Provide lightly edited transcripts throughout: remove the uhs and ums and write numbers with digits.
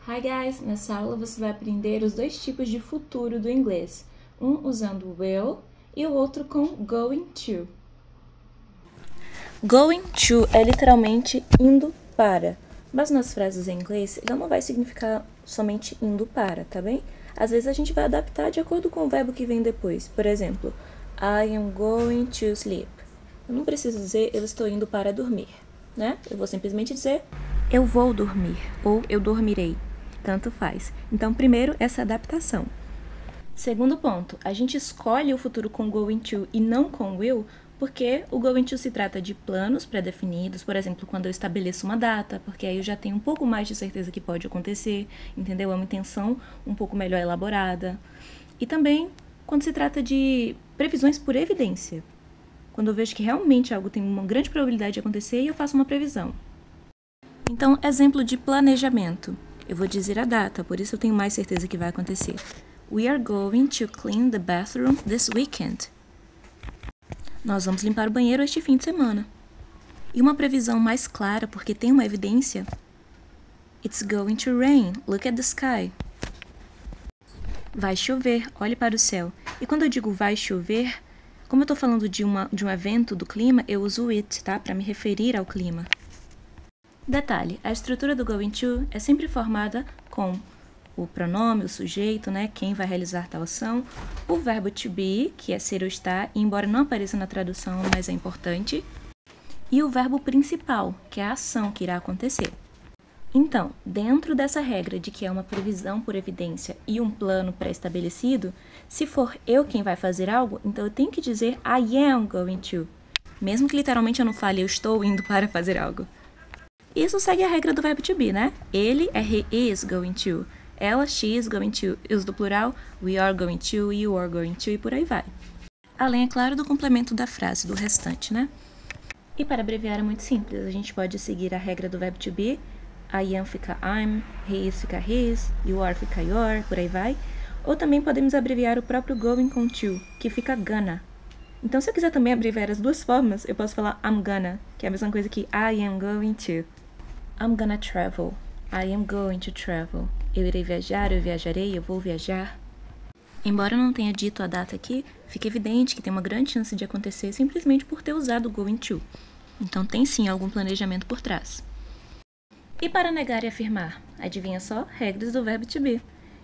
Hi guys! Nessa aula você vai aprender os dois tipos de futuro do inglês, um usando will e o outro com going to. Going to é literalmente indo para, mas nas frases em inglês ele não vai significar somente indo para, tá bem? Às vezes a gente vai adaptar de acordo com o verbo que vem depois. Por exemplo, I am going to sleep. Eu não preciso dizer eu estou indo para dormir, né? Eu vou simplesmente dizer eu vou dormir ou eu dormirei. Tanto faz. Então, primeiro, essa adaptação. Segundo ponto, a gente escolhe o futuro com going to e não com will, porque o going to se trata de planos pré-definidos, por exemplo, quando eu estabeleço uma data, porque aí eu já tenho um pouco mais de certeza que pode acontecer, entendeu? É uma intenção um pouco melhor elaborada. E também quando se trata de previsões por evidência, quando eu vejo que realmente algo tem uma grande probabilidade de acontecer e eu faço uma previsão. Então, exemplo de planejamento. Eu vou dizer a data, por isso eu tenho mais certeza que vai acontecer. We are going to clean the bathroom this weekend. Nós vamos limpar o banheiro este fim de semana. E uma previsão mais clara, porque tem uma evidência. It's going to rain. Look at the sky. Vai chover. Olhe para o céu. E quando eu digo vai chover, como eu estou falando de um evento do clima, eu uso it, tá? Para me referir ao clima. Detalhe, a estrutura do going to é sempre formada com o pronome, o sujeito, né, quem vai realizar tal ação, o verbo to be, que é ser ou estar, e embora não apareça na tradução, mas é importante, e o verbo principal, que é a ação que irá acontecer. Então, dentro dessa regra de que é uma previsão por evidência e um plano pré-estabelecido, se for eu quem vai fazer algo, então eu tenho que dizer I am going to, mesmo que literalmente eu não fale eu estou indo para fazer algo. Isso segue a regra do verbo to be, né? Ele é he is going to. Ela, she is going to. E os do plural, we are going to, you are going to, e por aí vai. Além, é claro, do complemento da frase, do restante, né? E para abreviar é muito simples. A gente pode seguir a regra do verbo to be. I am fica I'm, he is fica his, you are fica your, por aí vai. Ou também podemos abreviar o próprio going com to, que fica gonna. Então, se eu quiser também abreviar as duas formas, eu posso falar I'm gonna, que é a mesma coisa que I am going to. I'm gonna travel. I am going to travel. Eu irei viajar, eu viajarei, eu vou viajar. Embora eu não tenha dito a data aqui, fica evidente que tem uma grande chance de acontecer simplesmente por ter usado o going to. Então tem sim algum planejamento por trás. E para negar e afirmar? Adivinha só? Regras do verbo to be.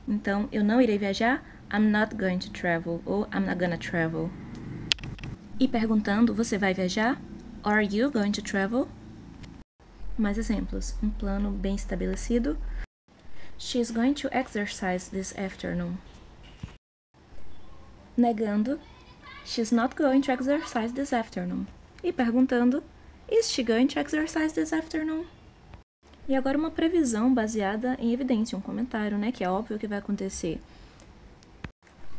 Então, eu não irei viajar, I'm not going to travel, ou I'm not gonna travel. E perguntando, você vai viajar? Are you going to travel? Mais exemplos. Um plano bem estabelecido. She's going to exercise this afternoon. Negando. She's not going to exercise this afternoon. E perguntando. Is she going to exercise this afternoon? E agora uma previsão baseada em evidência, um comentário, né? Que é óbvio que vai acontecer.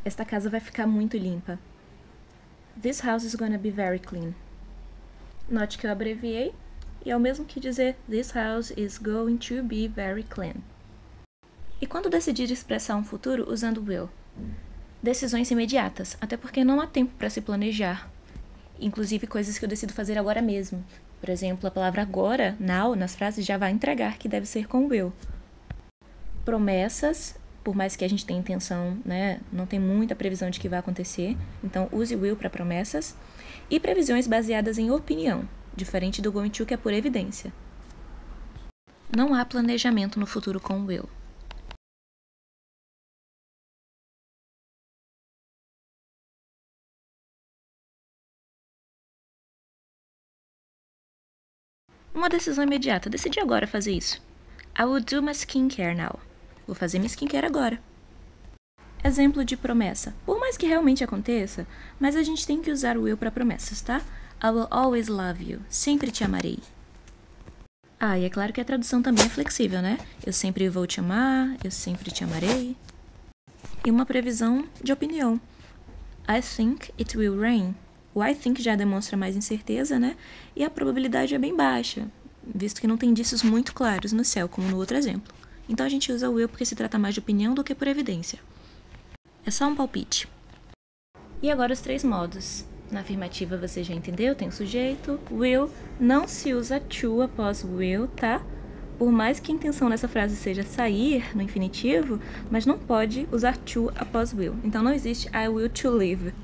Esta casa vai ficar muito limpa. This house is gonna be very clean. Note que eu abreviei. E é o mesmo que dizer this house is going to be very clean. E quando decidir expressar um futuro usando will? Decisões imediatas, até porque não há tempo para se planejar. Inclusive coisas que eu decido fazer agora mesmo. Por exemplo, a palavra agora, now, nas frases já vai entregar que deve ser com will. Promessas, por mais que a gente tenha intenção, né, não tem muita previsão de que vai acontecer, então use will para promessas. E previsões baseadas em opinião. Diferente do going to, que é por evidência. Não há planejamento no futuro com will. Uma decisão imediata. Decidi agora fazer isso. I will do my skincare now. Vou fazer minha skincare agora. Exemplo de promessa. Por mais que realmente aconteça, mas a gente tem que usar o will para promessas, tá? I will always love you. Sempre te amarei. Ah, e é claro que a tradução também é flexível, né? Eu sempre vou te amar, eu sempre te amarei. E uma previsão de opinião. I think it will rain. O I think já demonstra mais incerteza, né? E a probabilidade é bem baixa, visto que não tem indícios muito claros no céu, como no outro exemplo. Então a gente usa o will porque se trata mais de opinião do que por evidência. É só um palpite. E agora os três modos. Na afirmativa você já entendeu, tem o sujeito, will, não se usa to após will, tá? por mais que a intenção nessa frase seja sair no infinitivo, mas não pode usar to após will. Então não existe I will to leave.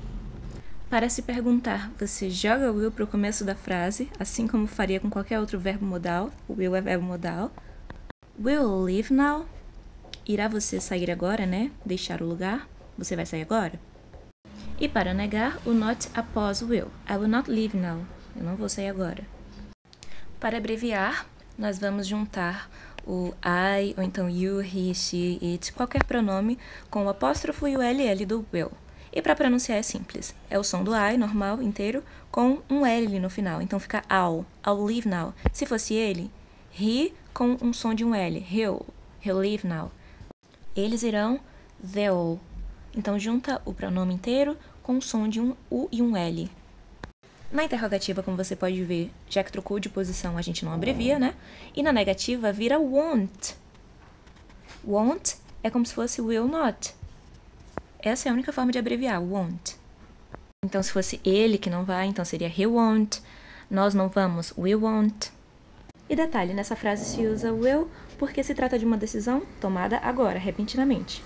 Para se perguntar, você joga will para o começo da frase, assim como faria com qualquer outro verbo modal. O will é verbo modal. Will leave now? Irá você sair agora, né? Deixar o lugar? Você vai sair agora? E para negar, o not após will. I will not leave now. Eu não vou sair agora. Para abreviar, nós vamos juntar o I, ou então you, he, she, it, qualquer pronome, com o apóstrofo e o LL do will. E para pronunciar é simples. É o som do I, normal, inteiro, com um L no final. Então fica I'll leave now. Se fosse ele, he com um som de um L. He'll leave now. Eles irão, they'll. Então junta o pronome inteiro com o som de um U e um L. Na interrogativa, como você pode ver, já que trocou de posição, a gente não abrevia, né? E na negativa vira won't. Won't é como se fosse will not. Essa é a única forma de abreviar, won't. Então, se fosse ele que não vai, então seria he won't. Nós não vamos, we won't. E detalhe, nessa frase se usa will porque se trata de uma decisão tomada agora, repentinamente.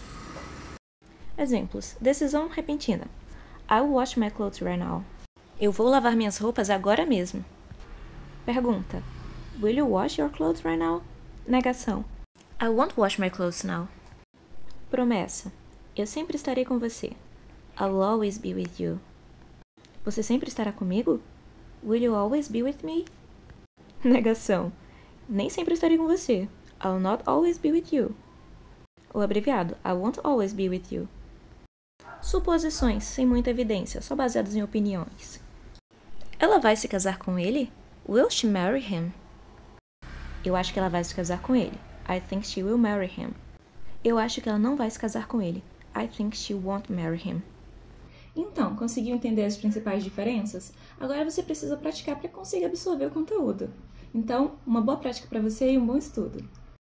Exemplos. Decisão repentina. I will wash my clothes right now. Eu vou lavar minhas roupas agora mesmo. Pergunta. Will you wash your clothes right now? Negação. I won't wash my clothes now. Promessa. Eu sempre estarei com você. I'll always be with you. Você sempre estará comigo? Will you always be with me? Negação. Nem sempre estarei com você. I'll not always be with you. O abreviado. I won't always be with you. Suposições sem muita evidência, só baseadas em opiniões. Ela vai se casar com ele? Will she marry him? Eu acho que ela vai se casar com ele. I think she will marry him. Eu acho que ela não vai se casar com ele. I think she won't marry him. Então, conseguiu entender as principais diferenças? Agora você precisa praticar para conseguir absorver o conteúdo. Então, uma boa prática para você e um bom estudo.